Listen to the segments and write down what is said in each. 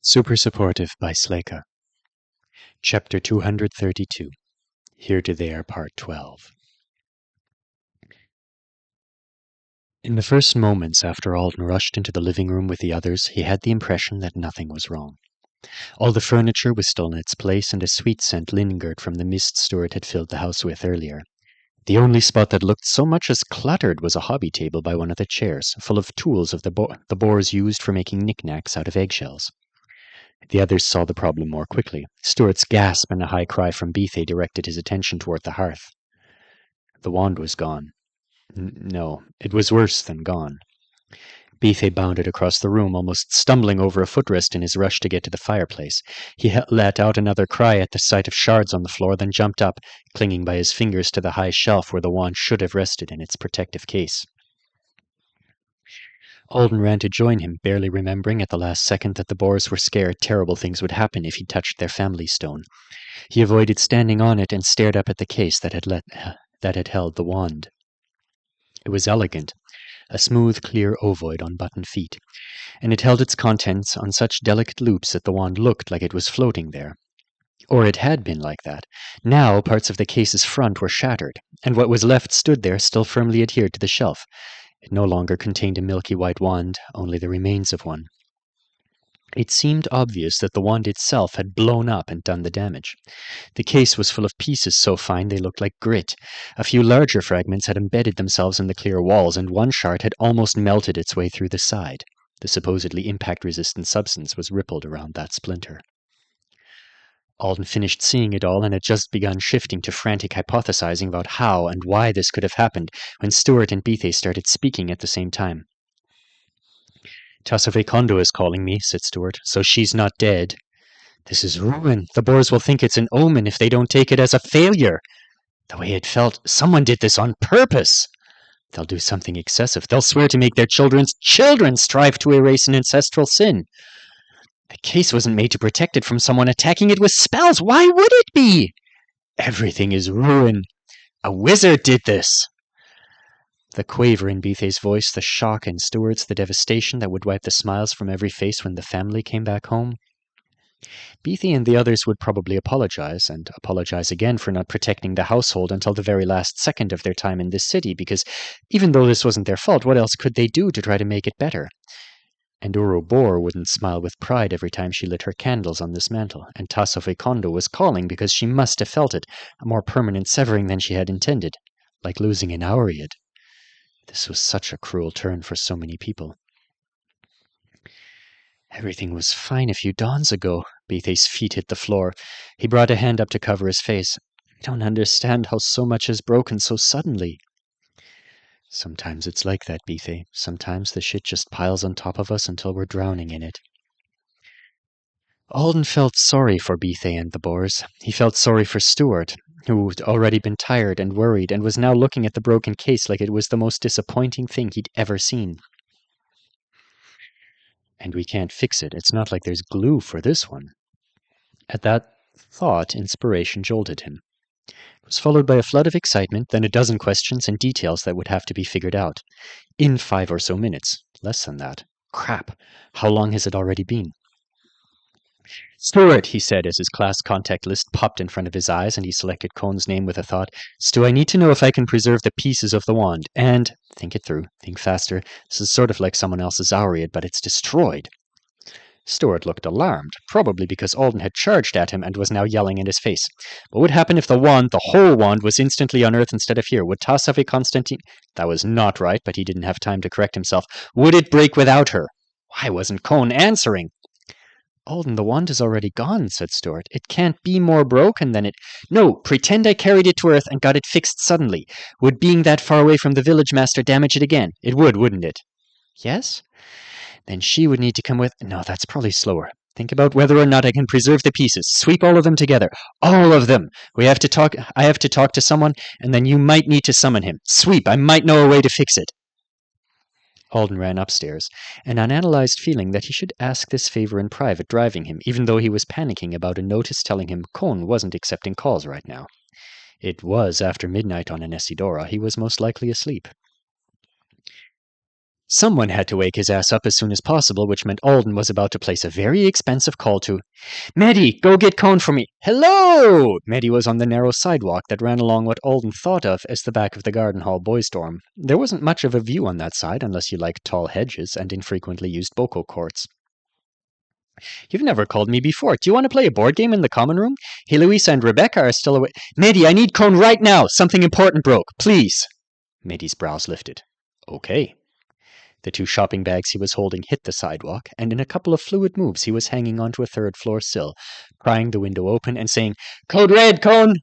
Super Supportive by Sleyca. Chapter 232. Here to There, Part 12. In the first moments after Alden rushed into the living room with the others, he had the impression that nothing was wrong. All the furniture was still in its place, and a sweet scent lingered from the mist Stuart had filled the house with earlier. The only spot that looked so much as cluttered was a hobby table by one of the chairs, full of tools of the boars used for making knickknacks out of eggshells. The others saw the problem more quickly. Stuart's gasp and a high cry from Beathay directed his attention toward the hearth. The wand was gone. No, it was worse than gone. Beathay bounded across the room, almost stumbling over a footrest in his rush to get to the fireplace. He let out another cry at the sight of shards on the floor, then jumped up, clinging by his fingers to the high shelf where the wand should have rested in its protective case. Alden ran to join him, barely remembering at the last second that the boars were scared terrible things would happen if he touched their family stone. He avoided standing on it and stared up at the case that had held the wand. It was elegant, a smooth, clear ovoid on button feet, and it held its contents on such delicate loops that the wand looked like it was floating there. Or it had been like that. Now parts of the case's front were shattered, and what was left stood there still firmly adhered to the shelf. It no longer contained a milky white wand, only the remains of one. It seemed obvious that the wand itself had blown up and done the damage. The case was full of pieces so fine they looked like grit. A few larger fragments had embedded themselves in the clear walls, and one shard had almost melted its way through the side. The supposedly impact-resistant substance was rippled around that splinter. Alden finished seeing it all and had just begun shifting to frantic hypothesizing about how and why this could have happened when Stuart and Beathay started speaking at the same time. "Tassove Kondo is calling me," said Stuart, "so she's not dead. This is ruin. The boars will think it's an omen if they don't take it as a failure. The way it felt, someone did this on purpose. They'll do something excessive. They'll swear to make their children strive to erase an ancestral sin. The case wasn't made to protect it from someone attacking it with spells. Why would it be? Everything is ruin. A wizard did this." The quaver in Beathay's voice, the shock in Stuart's, the devastation that would wipe the smiles from every face when the family came back home. Beathay and the others would probably apologize, and apologize again for not protecting the household until the very last second of their time in this city, because even though this wasn't their fault, what else could they do to try to make it better? And Uro Boar wouldn't smile with pride every time she lit her candles on this mantle, and Tassove Kondo was calling because she must have felt it, a more permanent severing than she had intended, like losing an Auriad. This was such a cruel turn for so many people. "Everything was fine a few dawns ago." Beathay's feet hit the floor. He brought a hand up to cover his face. "I don't understand how so much has broken so suddenly." "Sometimes it's like that, Beathay. Sometimes the shit just piles on top of us until we're drowning in it." Alden felt sorry for Beathay and the boars. He felt sorry for Stuart, who'd already been tired and worried and was now looking at the broken case like it was the most disappointing thing he'd ever seen. "And we can't fix it. It's not like there's glue for this one." At that thought, inspiration jolted him. It was followed by a flood of excitement, then a dozen questions and details that would have to be figured out. In 5 or so minutes. Less than that. Crap. How long has it already been? "Stuart," he said as his class contact list popped in front of his eyes and he selected Cohn's name with a thought. "Stu, I need to know if I can preserve the pieces of the wand. And, think it through, think faster. This is sort of like someone else's Auriad, but it's destroyed." Stuart looked alarmed, probably because Alden had charged at him and was now yelling in his face. What would happen if the wand, the whole wand, was instantly on Earth instead of here? Would Tassove Constantine... That was not right, but he didn't have time to correct himself. Would it break without her? Why wasn't Cohn answering? "Alden, the wand is already gone," said Stuart. "It can't be more broken than it—" "No, pretend I carried it to Earth and got it fixed suddenly. Would being that far away from the village master damage it again? It would, wouldn't it?" "Yes?" "Then she would need to come with—" "No, that's probably slower. Think about whether or not I can preserve the pieces. Sweep all of them together. All of them! I have to talk to someone, and then you might need to summon him. Sweep! I might know a way to fix it." Alden ran upstairs, an unanalyzed feeling that he should ask this favor in private driving him, even though he was panicking about a notice telling him Cohn wasn't accepting calls right now. It was after midnight on an Essidora. He was most likely asleep. Someone had to wake his ass up as soon as possible, which meant Alden was about to place a very expensive call to Maddie, go get Cone for me. Hello! Maddie was on the narrow sidewalk that ran along what Alden thought of as the back of the garden hall boys' dorm. There wasn't much of a view on that side unless you liked tall hedges and infrequently used Boko courts. You've never called me before. Do you want to play a board game in the common room? Hey, Louisa and Rebecca are still away. Maddie, I need Cone right now. Something important broke. Please. Maddie's brows lifted. Okay. The 2 shopping bags he was holding hit the sidewalk, and in a couple of fluid moves he was hanging onto a third-floor sill, prying the window open and saying, Code Red, Cone!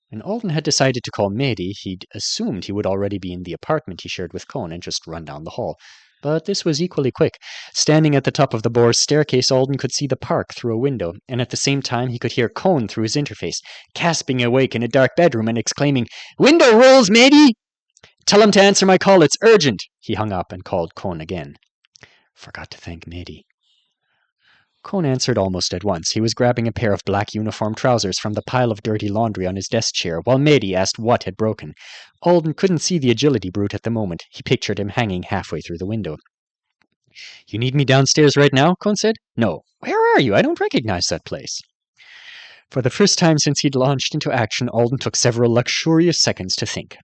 When Alden had decided to call Maddie, he'd assumed he would already be in the apartment he shared with Cone and just run down the hall. But this was equally quick. Standing at the top of the Boar's staircase, Alden could see the park through a window, and at the same time he could hear Cone through his interface, gasping awake in a dark bedroom and exclaiming, Window rolls, Maddie! Tell him to answer my call, it's urgent! He hung up and called Cone again. Forgot to thank Maddie. Cone answered almost at once. He was grabbing a pair of black uniform trousers from the pile of dirty laundry on his desk chair, while Maddie asked what had broken. Alden couldn't see the agility brute at the moment. He pictured him hanging halfway through the window. You need me downstairs right now? Cone said. No. Where are you? I don't recognize that place. For the first time since he'd launched into action, Alden took several luxurious seconds to think.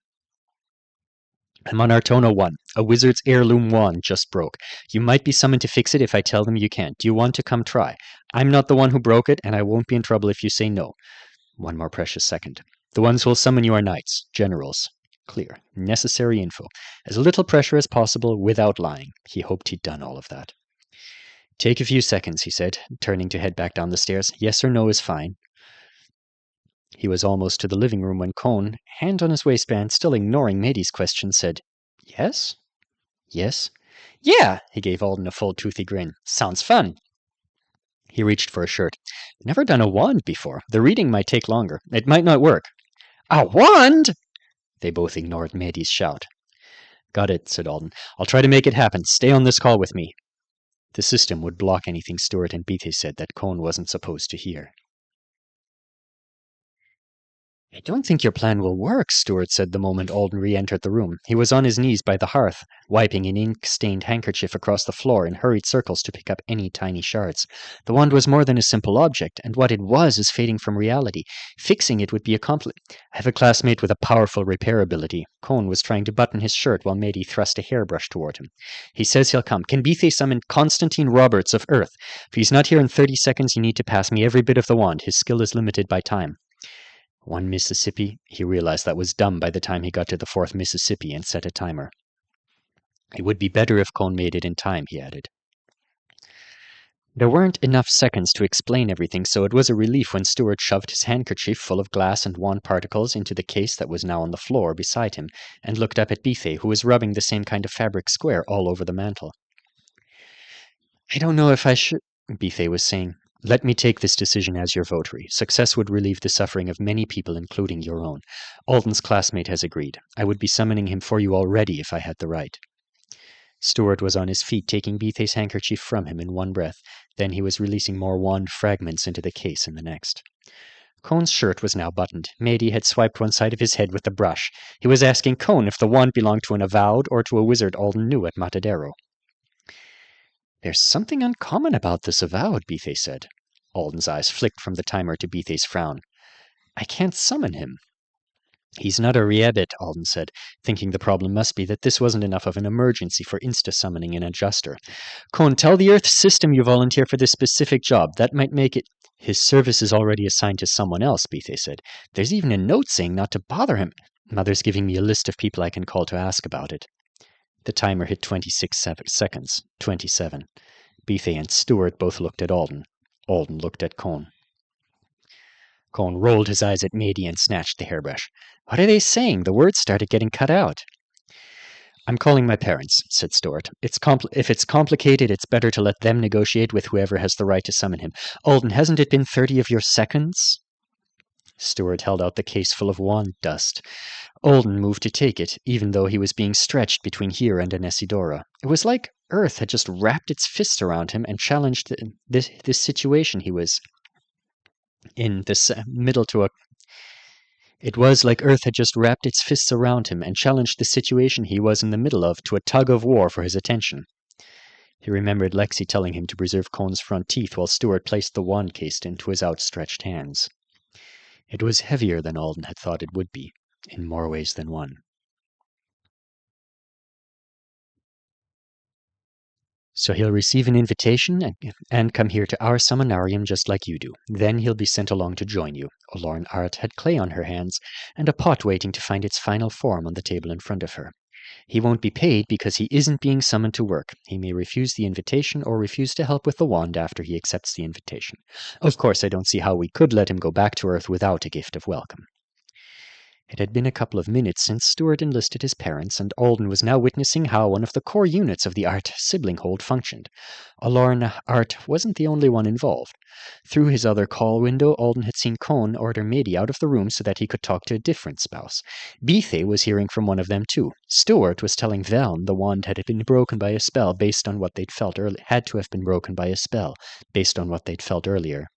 I'm on Artona 1. A wizard's heirloom wand just broke. You might be summoned to fix it if I tell them you can't. Do you want to come try? I'm not the one who broke it, and I won't be in trouble if you say no. One more precious second. The ones who'll summon you are knights, generals. Clear. Necessary info. As little pressure as possible without lying. He hoped he'd done all of that. Take a few seconds, he said, turning to head back down the stairs. Yes or no is fine. He was almost to the living room when Cone, hand on his waistband, still ignoring Maddie's question, said, Yes? Yes? Yeah! He gave Alden a full toothy grin. Sounds fun. He reached for a shirt. Never done a wand before. The reading might take longer. It might not work. A wand? They both ignored Maddie's shout. Got it, said Alden. I'll try to make it happen. Stay on this call with me. The system would block anything Stewart and Beatty said that Cone wasn't supposed to hear. I don't think your plan will work, Stewart said the moment Alden re-entered the room. He was on his knees by the hearth, wiping an ink-stained handkerchief across the floor in hurried circles to pick up any tiny shards. The wand was more than a simple object, and what it was is fading from reality. Fixing it would be I have a classmate with a powerful repair ability. Cone was trying to button his shirt while Maddie thrust a hairbrush toward him. He says he'll come. Can Bethe summon Constantine Roberts of Earth? If he's not here in 30 seconds, you need to pass me every bit of the wand. His skill is limited by time. 1 Mississippi. He realized that was dumb by the time he got to the 4th Mississippi and set a timer. It would be better if Cone made it in time, he added. There weren't enough seconds to explain everything, so it was a relief when Stewart shoved his handkerchief full of glass and wand particles into the case that was now on the floor beside him, and looked up at Bethe, who was rubbing the same kind of fabric square all over the mantel. I don't know if I should, Bethe was saying. Let me take this decision as your votary. Success would relieve the suffering of many people, including your own. Alden's classmate has agreed. I would be summoning him for you already if I had the right. Stewart was on his feet, taking Bethe's handkerchief from him in one breath. Then he was releasing more wand fragments into the case in the next. Cone's shirt was now buttoned. Maddie had swiped one side of his head with the brush. He was asking Cone if the wand belonged to an avowed or to a wizard Alden knew at Matadero. There's something uncommon about this avowed, Bethe said. Alden's eyes flicked from the timer to Bethe's frown. I can't summon him. He's not a Riebit, Alden said, thinking the problem must be that this wasn't enough of an emergency for insta-summoning an adjuster. Cone, tell the Earth system you volunteer for this specific job. That might make it... His service is already assigned to someone else, Bethe said. There's even a note saying not to bother him. Mother's giving me a list of people I can call to ask about it. The timer hit 26 seconds. 27. Bethe and Stewart both looked at Alden. Alden looked at Cone. Cone rolled his eyes at Maddie and snatched the hairbrush. What are they saying? The words started getting cut out. I'm calling my parents, said Stewart. If it's complicated, it's better to let them negotiate with whoever has the right to summon him. Alden, hasn't it been 30 of your seconds? Stewart held out the case full of wand dust. Alden moved to take it, even though he was being stretched between here and Anesidora. It was like Earth had just wrapped its fists around him and challenged this situation he was in, this middle to a... It was like Earth had just wrapped its fists around him and challenged the situation he was in the middle of to a tug of war for his attention. He remembered Lexi telling him to preserve Cohn's front teeth while Stuart placed the wand case into his outstretched hands. It was heavier than Alden had thought it would be, in more ways than one. So he'll receive an invitation and come here to our seminarium just like you do. Then he'll be sent along to join you. Olorn Art had clay on her hands and a pot waiting to find its final form on the table in front of her. He won't be paid because he isn't being summoned to work. He may refuse the invitation or refuse to help with the wand after he accepts the invitation. Of course, I don't see how we could let him go back to Earth without a gift of welcome. It had been a couple of minutes since Stuart enlisted his parents, and Alden was now witnessing how one of the core units of the Art sibling hold functioned. Olorn Art wasn't the only one involved. Through his other call window, Alden had seen Cohn order Mady out of the room so that he could talk to a different spouse. Bethe was hearing from one of them too. Stuart was telling Velm the wand had been broken by a spell based on what they'd felt had to have been broken by a spell based on what they'd felt earlier.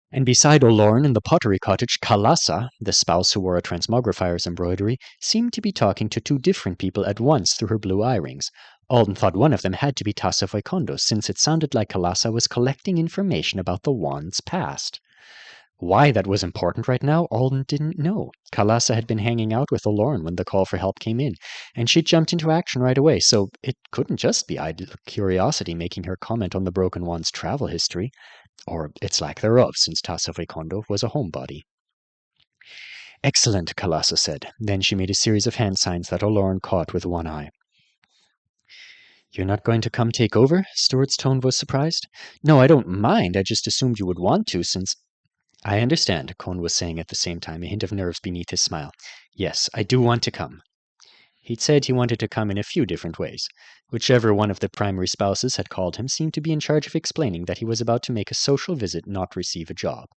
And beside Olorn in the pottery cottage, Kalasa, the spouse who wore a transmogrifier's embroidery, seemed to be talking to two different people at once through her blue eye-rings. Alden thought one of them had to be Tassa Voikondo, since it sounded like Kalasa was collecting information about the wand's past. Why that was important right now, Alden didn't know. Kalasa had been hanging out with Olorn when the call for help came in, and she jumped into action right away, so it couldn't just be idle curiosity making her comment on the broken wand's travel history, or its lack thereof, since Tassa Voikondo was a homebody. Excellent, Kalasa said. Then she made a series of hand signs that Olorn caught with one eye. You're not going to come take over? Stuart's tone was surprised. No, I don't mind. I just assumed you would want to, since... I understand, Cohn was saying at the same time, a hint of nerves beneath his smile. Yes, I do want to come. He'd said he wanted to come in a few different ways. Whichever one of the primary spouses had called him seemed to be in charge of explaining that he was about to make a social visit, not receive a job.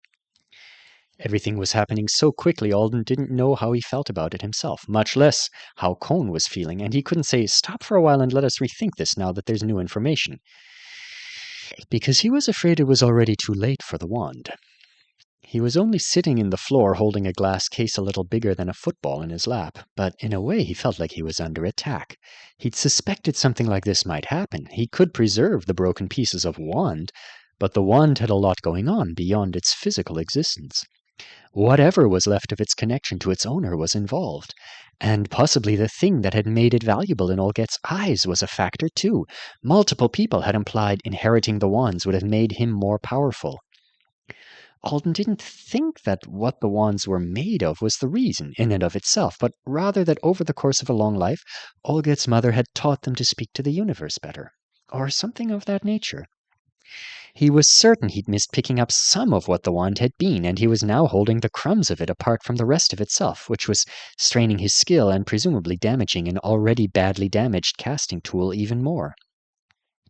Everything was happening so quickly Alden didn't know how he felt about it himself, much less how Cohn was feeling, and he couldn't say, stop for a while and let us rethink this now that there's new information. Because he was afraid it was already too late for the wand. He was only sitting in the floor holding a glass case a little bigger than a football in his lap, but in a way he felt like he was under attack. He'd suspected something like this might happen. He could preserve the broken pieces of wand, but the wand had a lot going on beyond its physical existence. Whatever was left of its connection to its owner was involved, and possibly the thing that had made it valuable in Olget's eyes was a factor too. Multiple people had implied inheriting the wands would have made him more powerful. Alden didn't think that what the wands were made of was the reason, in and of itself, but rather that over the course of a long life, Olget's mother had taught them to speak to the universe better, or something of that nature. He was certain he'd missed picking up some of what the wand had been, and he was now holding the crumbs of it apart from the rest of itself, which was straining his skill and presumably damaging an already badly damaged casting tool even more.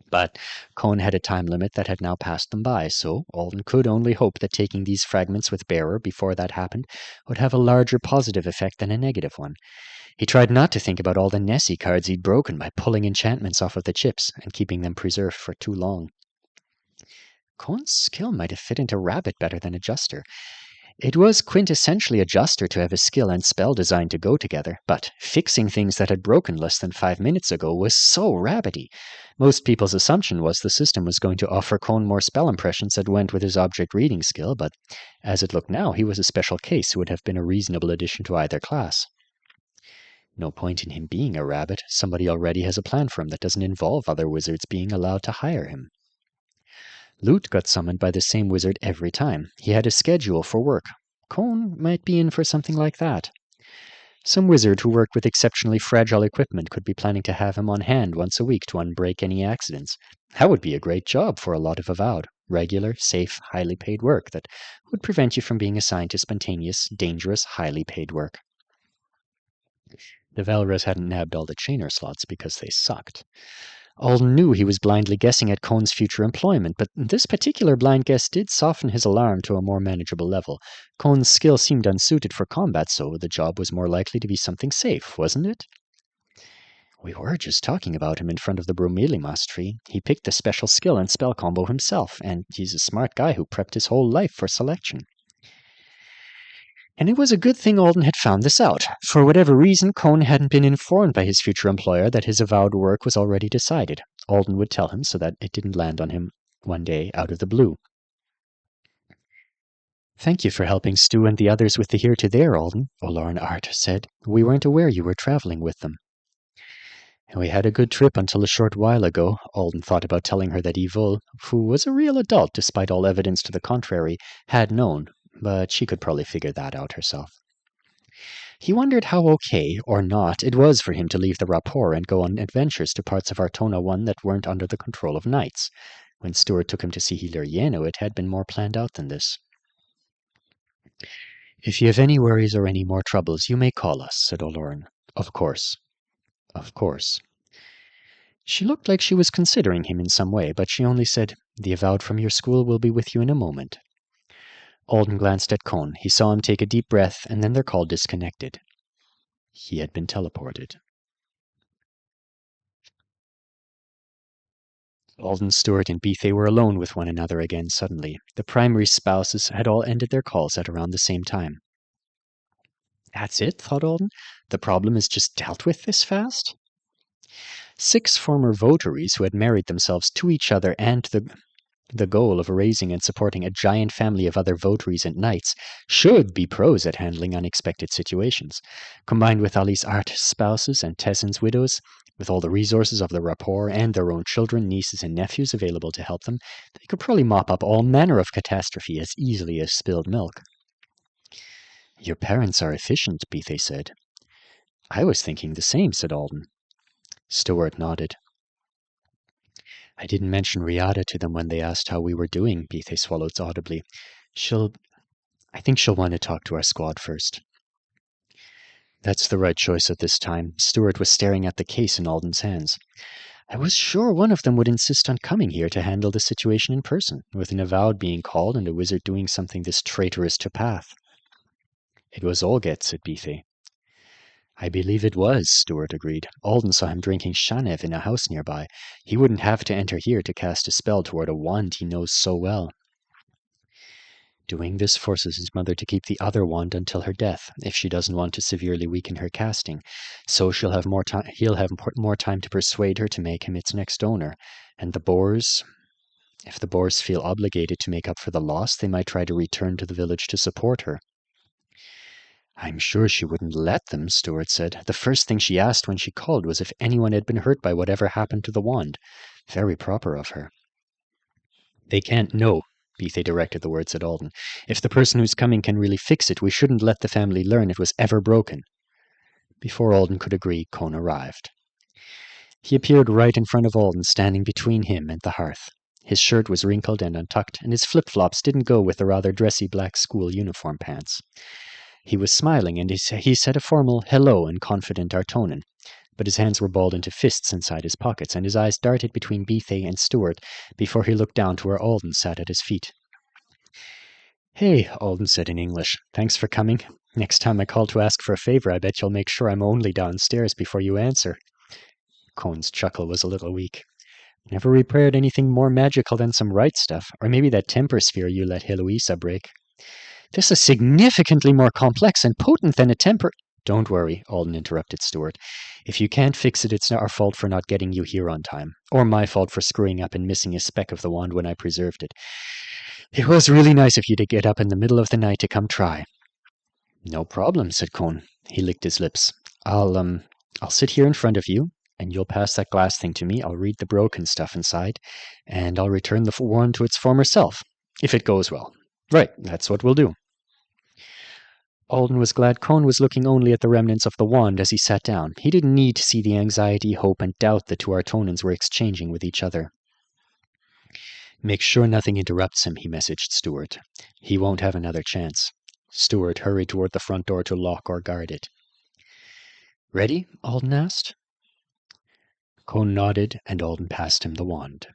But Cohn had a time limit that had now passed them by, so Alden could only hope that taking these fragments with Bearer before that happened would have a larger positive effect than a negative one. He tried not to think about all the Nessie cards he'd broken by pulling enchantments off of the chips and keeping them preserved for too long. Cohn's skill might have fit into Rabbit better than Adjuster. It was quintessentially Adjuster to have a skill and spell designed to go together, but fixing things that had broken less than 5 minutes ago was so rabbity. Most people's assumption was the system was going to offer Cohn more spell impressions that went with his object reading skill, but as it looked now, he was a special case who would have been a reasonable addition to either class. No point in him being a rabbit. Somebody already has a plan for him that doesn't involve other wizards being allowed to hire him. Lute got summoned by the same wizard every time. He had a schedule for work. Cohn might be in for something like that. Some wizard who worked with exceptionally fragile equipment could be planning to have him on hand once a week to unbreak any accidents. That would be a great job for a lot of Avowed. Regular, safe, highly paid work that would prevent you from being assigned to spontaneous, dangerous, highly paid work. The Valras hadn't nabbed all the chainer slots because they sucked. Alden knew he was blindly guessing at Cohn's future employment, but this particular blind guess did soften his alarm to a more manageable level. Cohn's skill seemed unsuited for combat, so the job was more likely to be something safe, wasn't it? We were just talking about him in front of the bromelias tree. He picked the special skill and spell combo himself, and he's a smart guy who prepped his whole life for selection. And it was a good thing Alden had found this out. For whatever reason, Cohn hadn't been informed by his future employer that his avowed work was already decided. Alden would tell him so that it didn't land on him one day out of the blue. "Thank you for helping Stu and the others with the here to there, Alden," Olorn Art said. "We weren't aware you were traveling with them." "We had a good trip until a short while ago." Alden thought about telling her that Yvonne, who was a real adult despite all evidence to the contrary, had known, but she could probably figure that out herself. He wondered how okay, or not, it was for him to leave the rapport and go on adventures to parts of Artona 1 that weren't under the control of knights. When Stuart took him to see Healer Yeno, it had been more planned out than this. "If you have any worries or any more troubles, you may call us," said Olorn. "Of course. Of course." She looked like she was considering him in some way, but she only said, "The avowed from your school will be with you in a moment." Alden glanced at Cohn. He saw him take a deep breath, and then their call disconnected. He had been teleported. Alden, Stuart, and Bethe were alone with one another again suddenly. The primary spouses had all ended their calls at around the same time. That's it, thought Alden. The problem is just dealt with this fast? 6 former votaries who had married themselves to each other and the goal of raising and supporting a giant family of other votaries and knights should be pros at handling unexpected situations. Combined with Ali's art spouses and Tessin's widows, with all the resources of the rapport and their own children, nieces, and nephews available to help them, they could probably mop up all manner of catastrophe as easily as spilled milk. "Your parents are efficient," Bethe said. "I was thinking the same," said Alden. Stuart nodded. "I didn't mention Riada to them when they asked how we were doing," Bethe swallowed audibly. I think she'll want to talk to our squad first." "That's the right choice at this time." Stuart was staring at the case in Alden's hands. "I was sure one of them would insist on coming here to handle the situation in person, with an avowed being called and a wizard doing something this traitorous to Path." "It was Olget," said Bethe. "I believe it was," Stuart agreed. "Alden saw him drinking Shanev in a house nearby. He wouldn't have to enter here to cast a spell toward a wand he knows so well." Doing this forces his mother to keep the other wand until her death, if she doesn't want to severely weaken her casting. So he'll have more time to persuade her to make him its next owner. And the Boars... If the Boars feel obligated to make up for the loss, they might try to return to the village to support her. "I'm sure she wouldn't let them," Stuart said. "The first thing she asked when she called was if anyone had been hurt by whatever happened to the wand. Very proper of her." "They can't know," Bethe directed the words at Alden. "If the person who's coming can really fix it, we shouldn't let the family learn it was ever broken." Before Alden could agree, Cohn arrived. He appeared right in front of Alden, standing between him and the hearth. His shirt was wrinkled and untucked, and his flip-flops didn't go with the rather dressy black school uniform pants. He was smiling, and he said a formal hello in confident Artonan, but his hands were balled into fists inside his pockets, and his eyes darted between Bethe and Stuart before he looked down to where Alden sat at his feet. "Hey," Alden said in English. "Thanks for coming. Next time I call to ask for a favor, I bet you'll make sure I'm only downstairs before you answer." Cohn's chuckle was a little weak. "Never repaired anything more magical than some right stuff, or maybe that temper sphere you let Heloisa break." "This is significantly more complex and potent than a temper—" "Don't worry," Alden interrupted Stuart. "If you can't fix it, it's our fault for not getting you here on time. Or my fault for screwing up and missing a speck of the wand when I preserved it. It was really nice of you to get up in the middle of the night to come try." "No problem," said Cohn. He licked his lips. I'll sit here in front of you, and you'll pass that glass thing to me. I'll read the broken stuff inside, and I'll return the wand to its former self, if it goes well. Right, that's what we'll do." Alden was glad Cohn was looking only at the remnants of the wand as he sat down. He didn't need to see the anxiety, hope, and doubt the two Artonans were exchanging with each other. "Make sure nothing interrupts him," he messaged Stuart. "He won't have another chance." Stuart hurried toward the front door to lock or guard it. "Ready?" Alden asked. Cohn nodded, and Alden passed him the wand.